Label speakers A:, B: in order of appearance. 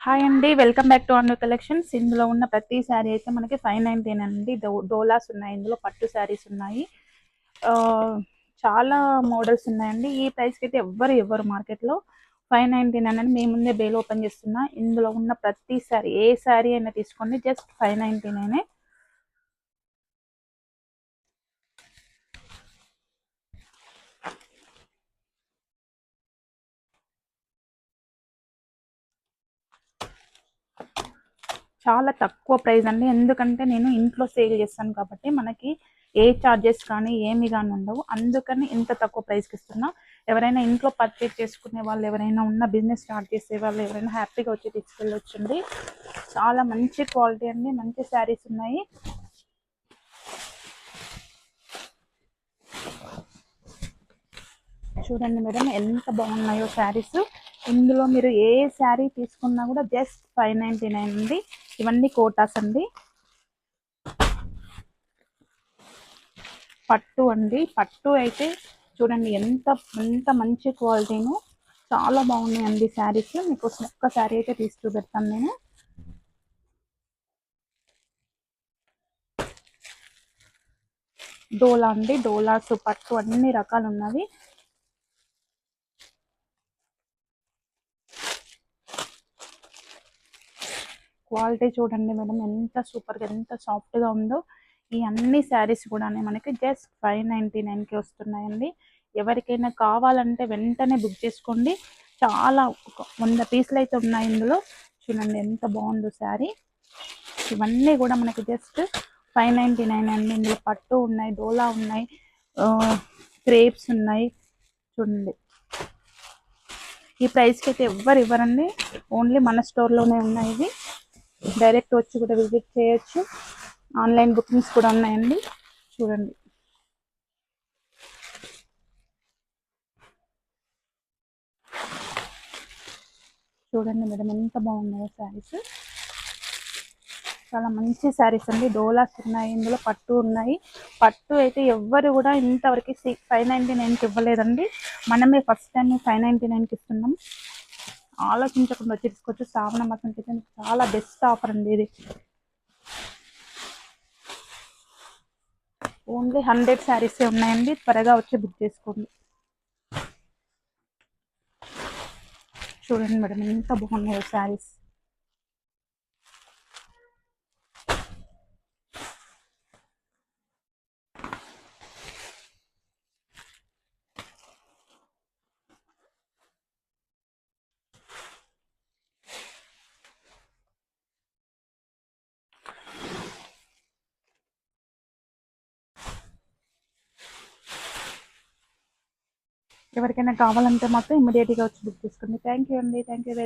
A: Hi అండి, welcome back to Annu collections. ఇందులో ఉన్న ప్రతి శారీ అయితే మనకి 599 అండి. డోలాస్ ఉన్నాయి, ఇందులో పట్టు శారీస్ ఉన్నాయి. ఆ, చాలా మోడల్స్ ఉన్నాయండి. ఈ ప్రైస్కి అయితే ఎవ్వరు మార్కెట్లో 599 అని మేము ముందే బేల్ ఓపెన్ చేస్తున్నా. ఇందులో ఉన్న ప్రతి శారీ, ఏ శారీ అయినా తీసుకోండి, జస్ట్ 599. చాలా తక్కువ ప్రైస్ అండి, ఎందుకంటే నేను ఇంట్లో సేల్ చేస్తాను కాబట్టి మనకి ఏ చార్జెస్ కానీ ఏమి కానీ ఉండవు. అందుకని ఇంత తక్కువ ప్రైస్కి ఇస్తున్నా. ఎవరైనా ఇంట్లో పర్చేజ్ చేసుకునే వాళ్ళు, ఎవరైనా ఉన్న బిజినెస్ స్టార్ట్ చేసే వాళ్ళు, ఎవరైనా హ్యాపీగా వచ్చి తీసుకెళ్ళొచ్చండి. చాలా మంచి క్వాలిటీ అండి, మంచి శారీస్ ఉన్నాయి. చూడండి మేడం, ఎంత బాగున్నాయో శారీస్. ఇందులో మీరు ఏ శారీ తీసుకున్నా కూడా జస్ట్ 599 అండి. ఇవన్నీ కోటాస్ అండి. పట్టు అండి, పట్టు అయితే చూడండి ఎంత ఎంత మంచి క్వాలిటీను, చాలా బాగున్నాయండి శారీస్. మీకు ఒక్క శారీ అయితే తీసి చూపెడతాను నేను. డోలా అండి, డోలాస్ పట్టు అన్ని రకాలు ఉన్నవి. క్వాలిటీ చూడండి మేడం, ఎంత సూపర్గా, ఎంత సాఫ్ట్గా ఉందో. ఈ అన్ని శారీస్ కూడా మనకి జస్ట్ 599కి వస్తున్నాయండి. ఎవరికైనా కావాలంటే వెంటనే బుక్ చేసుకోండి. చాలా 100 పీసులు అయితే ఉన్నాయి ఇందులో. చూడండి ఎంత బాగుందో శారీ. ఇవన్నీ కూడా మనకి జస్ట్ 599 అండి. ఇందులో పట్టు ఉన్నాయి, డోలా ఉన్నాయి, క్రేప్స్ ఉన్నాయి. చూడండి, ఈ ప్రైస్కి అయితే ఎవ్వరు ఇవ్వరండి. ఓన్లీ మన స్టోర్లోనే ఉన్నాయి ఇవి. డైరెక్ట్ వచ్చి కూడా విజిట్ చేయొచ్చు. ఆన్లైన్ బుకింగ్స్ కూడా ఉన్నాయండి. చూడండి, చూడండి మేడం, ఎంత బాగున్నాయో శారీస్. చాలా మంచి శారీస్ అండి. డోలాస్ ఉన్నాయి, ఇందులో పట్టు ఉన్నాయి. పట్టు అయితే ఎవ్వరు కూడా ఇంతవరకు 599కి ఇవ్వలేదండి. మనమే ఫస్ట్ టైం 599కి ఇస్తున్నాం. ఆలోచించకుండా వచ్చి తీసుకోవచ్చు. శ్రావణ మాసంకి అయితే చాలా బెస్ట్ ఆఫర్ అండి ఇది. ఓన్లీ 100 శారీస్ ఉన్నాయండి. త్వరగా వచ్చి బుక్ చేసుకోండి. చూడండి మేడం, ఎంత బాగున్నాయో శారీస్. ఎవరికైనా కావాలంటే మాత్రం ఇమీడియట్గా వచ్చి బుక్ చేసుకోండి. థ్యాంక్ యూ అండి, థ్యాంక్ యూ.